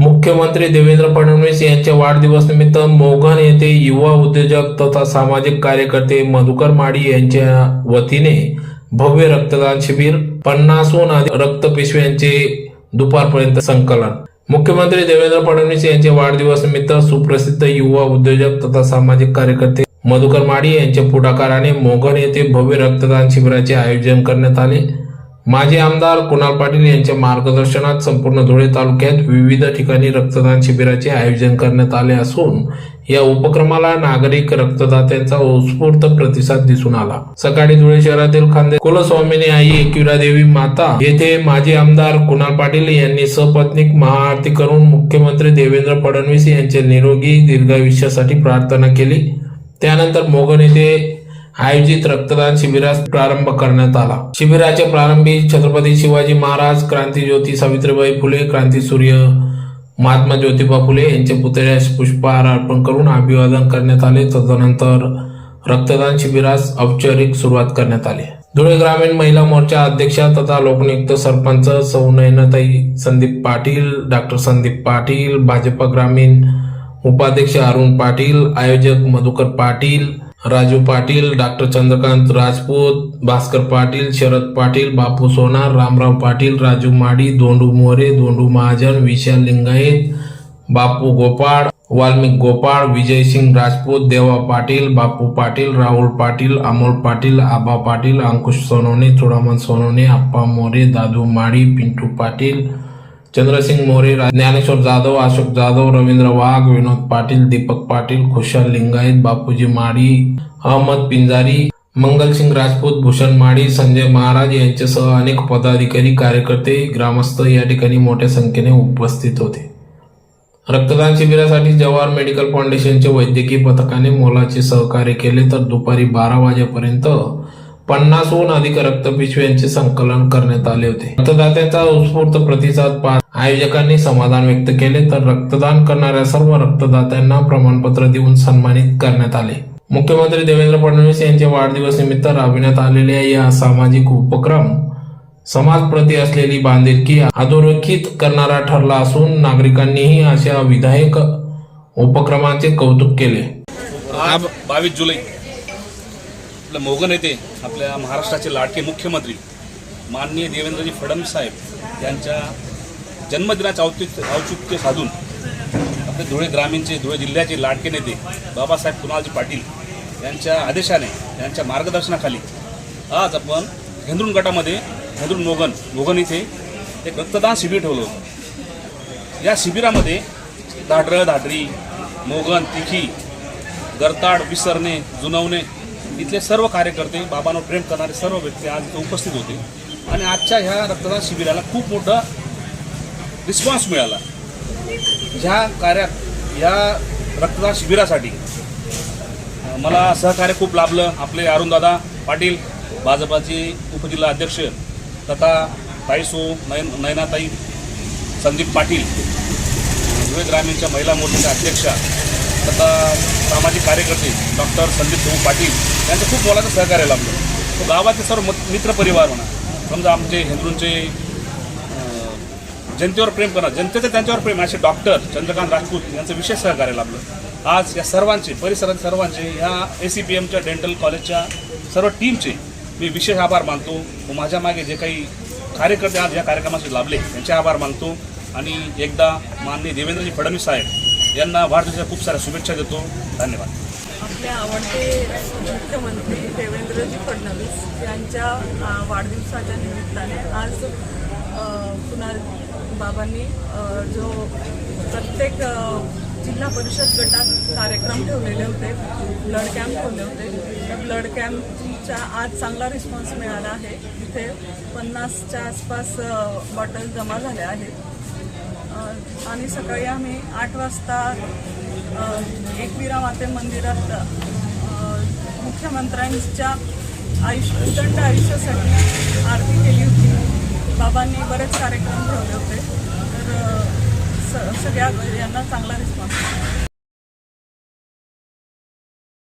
मुख्यमंत्री देवेंद्र फडणवीस यांच्या वाढदिवसानिमित्त मोघन येथे युवा उद्योजक तथा सामाजिक कार्यकर्ते मधुकर माडी यांच्या वतीने भव्य रक्तदान शिबिर, 50हून अधिक रक्तपिशव्यांचे दुपारपर्यंत संकलन। मुख्यमंत्री देवेंद्र फडणवीस यांच्या वाढदिवसानिमित्त सुप्रसिद्ध युवा उद्योजक तथा सामाजिक कार्यकर्ते मधुकर माडी यांच्या पुढाकाराने मोघन येथे भव्य रक्तदान शिबिराचे आयोजन करण्यात आले। माजी आमदार कुणाल पाटील यांच्या मार्गदर्शनात संपूर्ण धुळे तालुक्यात विविध ठिकाणी रक्तदान शिबिराचे आयोजन करण्यात आले असून या उपक्रमाला नागरिक रक्तदात्यांचा उत्स्फूर्त प्रतिसाद दिसून आला। सकाळी धुळे शहरातील खांदे कुलस्वामिनी आई एकविरा देवी माता येथे माजी आमदार कुणाल पाटील यांनी सपत्नीक महाआरती करून मुख्यमंत्री देवेंद्र फडणवीस यांच्या निरोगी दीर्घायुष्यासाठी प्रार्थना केली। त्यानंतर मोघन येथे आयोजित रक्तदान शिबिरास प्रारंभ करण्यात आला। शिबिराच्या प्रारंभी छत्रपती शिवाजी महाराज, क्रांतीज्योती सावित्रीबाई फुले, क्रांतीसूर्य महात्मा ज्योतिबा फुले यांच्या पुतळ्यास पुष्पहार अर्पण करून अभिवादन करण्यात आले। तदनंतर रक्तदान शिबिरास औपचारिक सुरुवात करण्यात आली। धुळे ग्रामीण महिला मोर्चा अध्यक्षा तथा लोकनियुक्त सरपंच सौ नयनाताई संदीप पाटील, डॉक्टर संदीप पाटील, भाजप ग्रामीण उपाध्यक्ष अरुण पाटील, आयोजक मधुकर पाटील, राजू पाटील, डॉक्टर चंद्रकांत राजपूत, भास्कर पाटील, शरद पाटील, बापू सोनार, रामराव पाटील, राजू माडी, दोंडू मोरे, दोंडू महाजन, विशाल लिंगायत, बापू गोपाळ, वाल्मिक गोपाळ, विजय सिंग राजपूत, देवा पाटील, बापू पाटील, राहुल पाटील, अमोल पाटील, आबा पाटील, अंकुश सोनवणे, चुडामन सोनवणे, अप्पा मोरे, दादू माडी, पिंटू पाटील, चंद्रसिंग मोरे, ज्ञानेश्वर जाधव, अशोक जाधव, रवींद्र वाघ, विनोद पाटील, दीपक पाटील, खुशाल लिंगायत, बापूजी माडी, अहमद पिंजारी, मंगलसिंग राजपूत, भूषण माडी, संजय महाराज यांच्यासह अनेक पदाधिकारी, कार्यकर्ते, ग्रामस्थ या ठिकाणी मोठ्या संख्येने उपस्थित होते। रक्तदान शिबिरासाठी जवाहर मेडिकल फाउंडेशनच्या वैद्यकीय पथकाने मोलाचे सहकार्य केले, तर दुपारी 12 वाजेपर्यंत 50हून अधिक रक्तपिशव्यांचे संकलन करण्यात आले होते। रक्तदात्यांचा उत्स्फूर्त प्रतिसाद पाहत आयोजकांनी समाधान व्यक्त केले, तर रक्तदान करणाऱ्या सर्व रक्तदात्यांना प्रमाणपत्र देऊन सन्मानित करण्यात आले। मुख्यमंत्री देवेंद्र फडणवीस यांच्या वाढदिवसानिमित्त राबविण्यात आलेल्या या सामाजिक उपक्रम समाजप्रती असलेली बांधिलकी अधोरेखित करणारा ठरला असून नागरिकांनीही अशा विधायक उपक्रमांचे कौतुक केले। 22 जुलै आपल्या मोघन येथे आपल्या महाराष्ट्राचे लाडके मुख्यमंत्री माननीय देवेंद्रजी फडणवीस साहेब यांच्या जन्मदिनाचे औचित्य साधून आपले धुळे ग्रामीणचे, धुळे जिल्ह्याचे लाडके नेते बाबासाहेब कुणालजी पाटील यांच्या आदेशाने, यांच्या मार्गदर्शनाखाली आज आपण हेंद्रून गटामध्ये हेंद्रून मोघन इथे एक रक्तदान शिबिर ठेवलं होतं। या शिबिरामध्ये दाढरं, धाडरी, मोघन, तिखी, गरताड, विसरणे, जुनवणे इथले सर्व कार्यकर्ते, बाबांवर प्रेम करणारे सर्व व्यक्ती आज इथे उपस्थित होते आणि आजच्या ह्या रक्तदान शिबिराला खूप मोठा रिस्पॉन्स मिळाला। या रक्तदान शिबिरासाठी मला सहकार्य खूप लाभलं। आपले अरुणदादा पाटील, भाजपाचे उपजिल्हा अध्यक्ष तथा ताई सो नयनाताई संदीप पाटील, धुळे ग्रामीणच्या महिला मोर्चाच्या अध्यक्षा तथा सामाजिक कार्यकर्ते डॉक्टर संदीप भाऊ पाटील यांचं खूप मोलाचं सहकार्य लाभलं। तो गावाचे सर्व मित्रपरिवार म्हणा, समजा आमचे हेंद्रूंचे जनतेवर प्रेम करणार, जनतेचं त्यांच्यावर प्रेम असे डॉक्टर चंद्रकांत राजपूत यांचं विशेष सहकार्य लाभलं। आज या सर्वांचे, परिसरातील सर्वांचे, या ACPMच्या डेंटल कॉलेजच्या सर्व टीमचे मी विशेष आभार मानतो व माझ्या मागे जे काही कार्यकर्ते आज या कार्यक्रमाचे लाभले त्यांचे आभार मानतो आणि एकदा माननीय देवेंद्रजी फडणवीस साहेब यांना वाढदिवसाच्या खूप साऱ्या शुभेच्छा देतो। धन्यवाद। आपले आवडते मुख्यमंत्री देवेंद्रजी फडणवीस यांच्या वाढदिवसाच्या निमित्ताने आज कुणाल बाबांनी जो प्रत्येक जिल्हा परिषद गटात कार्यक्रम ठेवलेले होते, ब्लड कॅम्प ठेवले होते। त्या ब्लड कॅम्पचा आज चांगला रिस्पॉन्स मिळाला आहे। इथे 50च्या आसपास बॉटल जमा झाल्या आहेत आणि सकाळी आम्ही 8 वाजता एकविरा माते मंदिरात मुख्यमंत्र्यांच्या उदंड आयुष्यासाठी आरती केली होती। बाबांनी बरेच कार्यक्रम ठेवले होते, तर सगळ्या यांना चांगला रिस्पॉन्स